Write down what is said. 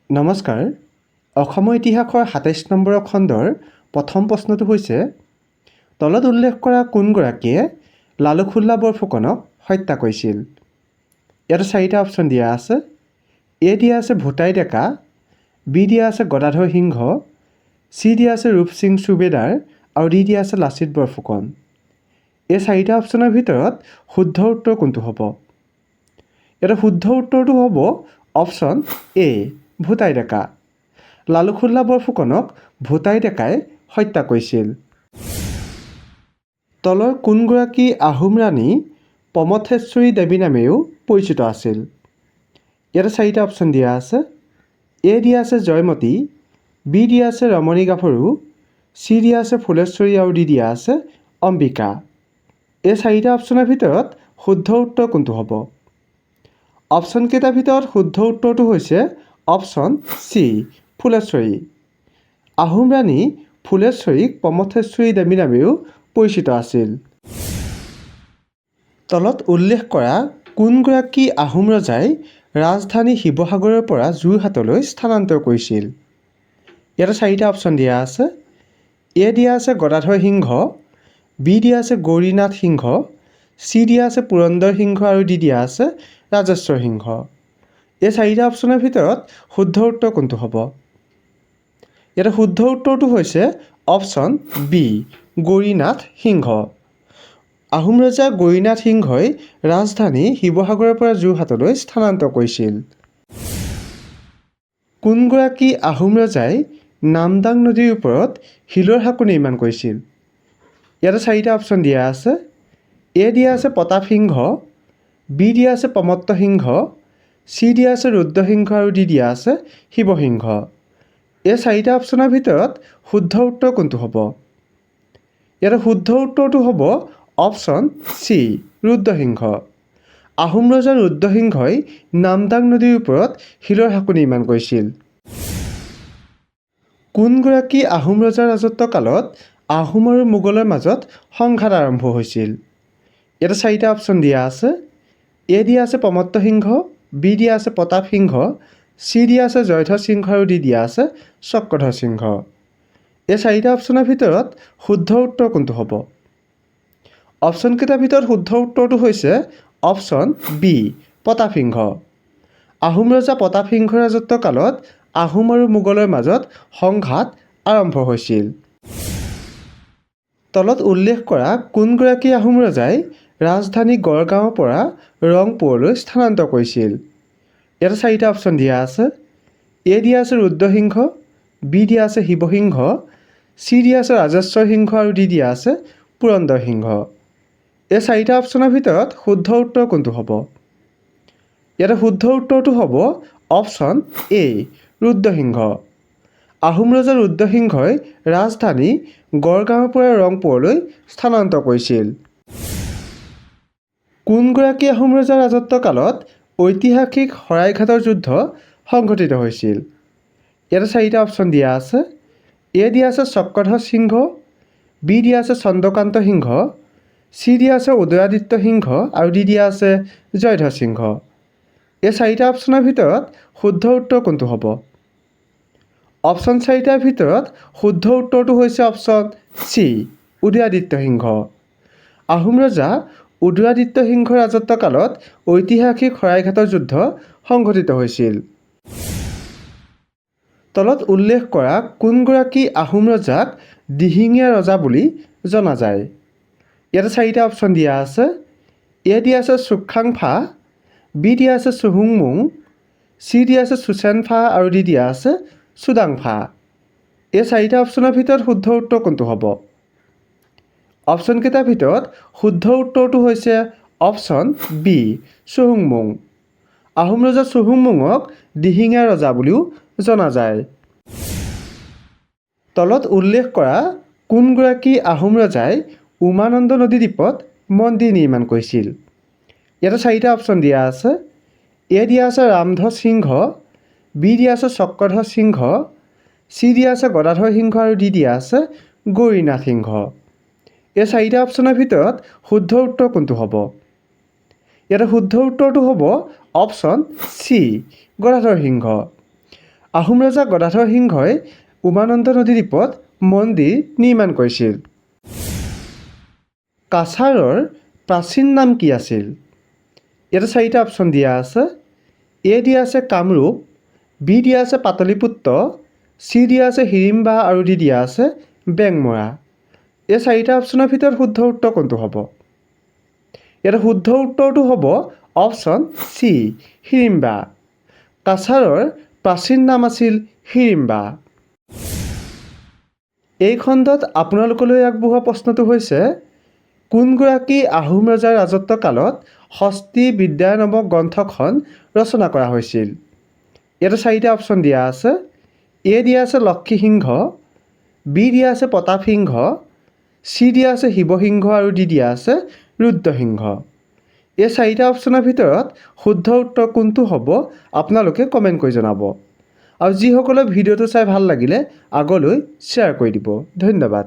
নমস্কাৰ। অসমৰ ইতিহাসৰ ২৭ নম্বৰ খণ্ডৰ প্ৰথম প্ৰশ্নটো হৈছে, তলত উল্লেখ কৰা কোনগৰাকীয়ে লালুকহুল্লা বৰফুকনক হত্যা কৰিছিল? ইয়াত 4টা অপশ্যন দিয়া আছে। এ দিয়া আছে ভূটাই ডেকা, বি দিয়া আছে গদাধৰ সিংহ, চি দিয়া আছে ৰূপ সিং চুবেদাৰ আৰু ডি দিয়া আছে লাচিত বৰফুকন। এই 4টা অপশ্যনৰ ভিতৰত শুদ্ধ উত্তৰ কোনটো হ'ব? ইয়াত শুদ্ধ উত্তৰটো হ'ব অপশ্যন এ, ভূটাই ডেকা। লালুকহুল্লা বৰফুকনক ভূটাই ডেকাই হত্যা কৰিছিল। তলৰ কোনগৰাকী আহোম ৰাণী প্ৰমথেশ্বৰী দেৱী নামেও পৰিচিত আছিল? ইয়াতে 4টা অপশ্যন দিয়া আছে। এ দিয়া আছে জয়মতী, বি দিয়া আছে ৰমণী গাভৰু, চি দিয়া আছে ফুলেশ্বৰী আৰু ডি দিয়া আছে অম্বিকা। এই 4টা অপশ্যনৰ ভিতৰত শুদ্ধ উত্তৰ কোনটো হ'ব? অপশ্যনকেইটাৰ ভিতৰত শুদ্ধ উত্তৰটো হৈছে অপশ্যন চি, ফুলেশ্বৰী। আহোম ৰাণী ফুলেশ্বৰীক প্ৰমথেশ্বৰী দেৱী নামেও পৰিচিত আছিল। তলত উল্লেখ কৰা কোনগৰাকী আহোম ৰজাই ৰাজধানী শিৱসাগৰৰ পৰা যোৰহাটলৈ স্থানান্তৰ কৰিছিল? ইয়াতে 4টা অপশ্যন দিয়া আছে। এ দিয়া আছে গদাধৰ সিংহ, বি দিয়া আছে গৌৰীনাথ সিংহ, চি দিয়া আছে পুৰন্দৰ সিংহ আৰু ডি দিয়া আছে ৰাজেশ্বৰ সিংহ। এই 4টা অপশ্যনৰ ভিতৰত শুদ্ধ উত্তৰ কোনটো হ'ব? ইয়াতে শুদ্ধ উত্তৰটো হৈছে অপশ্যন বি, গৌৰীনাথ সিংহ। আহোম ৰজা গৌৰীনাথ সিংহই ৰাজধানী শিৱসাগৰৰ পৰা যোৰহাটলৈ স্থানান্তৰ কৰিছিল। কোনগৰাকী আহোম ৰজাই নামদাং নদীৰ ওপৰত শিলৰ সাঁকো নিৰ্মাণ কৰিছিল? ইয়াতে 4টা অপশ্যন দিয়া আছে। এ দিয়া আছে প্ৰতাপ সিংহ, বি দিয়া আছে প্ৰমত্ত সিংহ, চি দিয়া আছে ৰুদ্ৰসিংহ আৰু ডি দিয়া আছে শিৱসিংহ। এই 4টা অপশ্যনৰ ভিতৰত শুদ্ধ উত্তৰ কোনটো হ'ব? ইয়াতে শুদ্ধ উত্তৰটো হ'ব অপশ্যন চি, ৰুদ্ৰসিংহ। আহোম ৰজা ৰুদ্ৰসিংহই নামদাং নদীৰ ওপৰত শিলৰ সাঁকো নিৰ্মাণ কৰিছিল। কোনগৰাকী আহোম ৰজাৰ ৰাজত্ব কালত আহোম আৰু মোগলৰ মাজত সংঘাত আৰম্ভ হৈছিল? ইয়াতে 4টা অপশ্যন দিয়া আছে। এ দিয়া আছে প্ৰমত্ত সিংহ, বি দিয়া আছে প্ৰতাপ সিংহ, চি দিয়া আছে জয়ধ্বজ সিংহ আৰু ডি দিয়া আছে চক্ৰধ্বজ সিংহ। এই 4টা অপশ্যনৰ ভিতৰত শুদ্ধ উত্তৰ কোনটো হ'ব? অপশ্যনকেইটাৰ ভিতৰত শুদ্ধ উত্তৰটো হৈছে অপশ্যন বি, প্ৰতাপ সিংহ। আহোম ৰজা প্ৰতাপ সিংহৰ ৰাজত্ব কালত আহোম আৰু মোগলৰ মাজত সংঘাত আৰম্ভ হৈছিল। তলত উল্লেখ কৰা কোনগৰাকী আহোম ৰজাই ৰাজধানী গড়গাঁৱৰ পৰা ৰংপুৰলৈ স্থানান্তৰ কৰিছিল? ইয়াতে 4টা অপশ্যন দিয়া আছে। এ দিয়া আছে ৰুদ্ৰসিংহ, বি দিয়া আছে শিৱসিংহ, চি দিয়া আছে ৰাজেশ্বৰ সিংহ আৰু ডি দিয়া আছে পুৰন্দৰ সিংহ। এই 4টা অপশ্যনৰ ভিতৰত শুদ্ধ উত্তৰ কোনটো হ'ব? ইয়াতে শুদ্ধ উত্তৰটো হ'ব অপশ্যন এ, ৰুদ্ৰসিংহ। আহোম ৰজা ৰুদ্ৰসিংহই ৰাজধানী গড়গাঁৱৰ পৰা ৰংপুৰলৈ স্থানান্তৰ কৰিছিল। কোনগৰাকী আহোম ৰজাৰ ৰাজত্ব কালত ঐতিহাসিক শৰাইঘাটৰ যুদ্ধ সংঘটিত হৈছিল? ইয়াতে 4টা অপশ্যন দিয়া আছে। এ দিয়া আছে চক্ৰধ্বজ সিংহ, বি দিয়া আছে চন্দ্ৰকান্ত সিংহ, চি দিয়া আছে উদয়াদিত্য সিংহ আৰু ডি দিয়া আছে জয়ধ্বজ সিংহ। এই 4টা অপশ্যনৰ ভিতৰত শুদ্ধ উত্তৰ কোনটো হ'ব? অপশ্যন 4টাৰ ভিতৰত শুদ্ধ উত্তৰটো হৈছে অপশ্যন চি, উদয়াদিত্য সিংহ। আহোম ৰজা উদয়াদিত্য সিংহৰ ৰাজত্ব কালত ঐতিহাসিক শৰাইঘাটৰ যুদ্ধ সংঘটিত হৈছিল। তলত উল্লেখ কৰা কোনগৰাকী আহোম ৰজাক দিহিঙীয়া ৰজা বুলি জনা যায়? ইয়াতে 4টা অপশ্যন দিয়া আছে। এ দিয়া আছে চুখ্যাংফা, বি দিয়া আছে চুহুংমুং, চি দিয়া আছে চুচেনফা আৰু ডি দিয়া আছে চুডাংফা। এই 4টা অপশ্যনৰ ভিতৰত শুদ্ধ উত্তৰ কোনটো হ'ব? অপশ্যনকেইটাৰ ভিতৰত শুদ্ধ উত্তৰটো হৈছে অপশ্যন বি, চুহুংমুং। আহোম ৰজা চুহুংমুঙক দিহিঙীয়া ৰজা বুলিও জনা যায়। তলত উল্লেখ কৰা কোনগৰাকী আহোম ৰজাই উমানন্দ নদী দ্বীপত মন্দিৰ নিৰ্মাণ কৰিছিল? ইয়াতে 4টা অপশ্যন দিয়া আছে। এ দিয়া আছে ৰামধ্বজ সিংহ, বি দিয়া আছে চক্ৰধ্বজ সিংহ, চি দিয়া আছে গদাধৰ সিংহ আৰু ডি দিয়া আছে গৌৰীনাথ সিংহ। এই 4টা অপশ্যনৰ ভিতৰত শুদ্ধ উত্তৰ কোনটো হ'ব? ইয়াতে শুদ্ধ উত্তৰটো হ'ব অপশ্যন চি, গদাধৰ সিংহ। আহোম ৰজা গদাধৰ সিংহই উমানন্দ নদী দ্বীপত মন্দিৰ নিৰ্মাণ কৰিছিল। কাছাৰৰ প্ৰাচীন নাম কি আছিল? ইয়াতে 4টা অপশ্যন দিয়া আছে। এ দিয়া আছে কামৰূপ, বি দিয়া আছে পাটলিপুত্ৰ, চি দিয়া আছে হিড়িম্বা আৰু ডি দিয়া আছে বেংমৰা। এই 4টা অপশ্যনৰ ভিতৰত শুদ্ধ উত্তৰ কোনটো হ'ব? ইয়াতে শুদ্ধ উত্তৰটো হ'ব অপশ্যন চি হিড়িম্বা। কাছাৰৰ প্ৰাচীন নাম আছিল হিড়িম্বা। এই খণ্ডত আপোনালোকলৈ আগবঢ়োৱা প্ৰশ্নটো হৈছে কোনগৰাকী আহোম ৰজাৰ ৰাজত্বকালত হস্তি বিদ্যা নামক গ্ৰন্থখন ৰচনা কৰা হৈছিল? ইয়াতে 4টা অপশ্যন দিয়া আছে। এ দিয়া আছে লক্ষীসিংহ, বি দিয়া আছে প্ৰতাপসিংহ, চি দিয়া আছে শিৱসিংহ আৰু ডি দিয়া আছে ৰুদ্ৰসিংহ। এই 4টা অপশ্যনৰ ভিতৰত শুদ্ধ উত্তৰ কোনটো হ'ব আপোনালোকে কমেণ্ট কৰি জনাব। আৰু যিসকলে ভিডিঅ'টো চাই ভাল লাগিলে আগলৈ শ্বেয়াৰ কৰি দিব। ধন্যবাদ।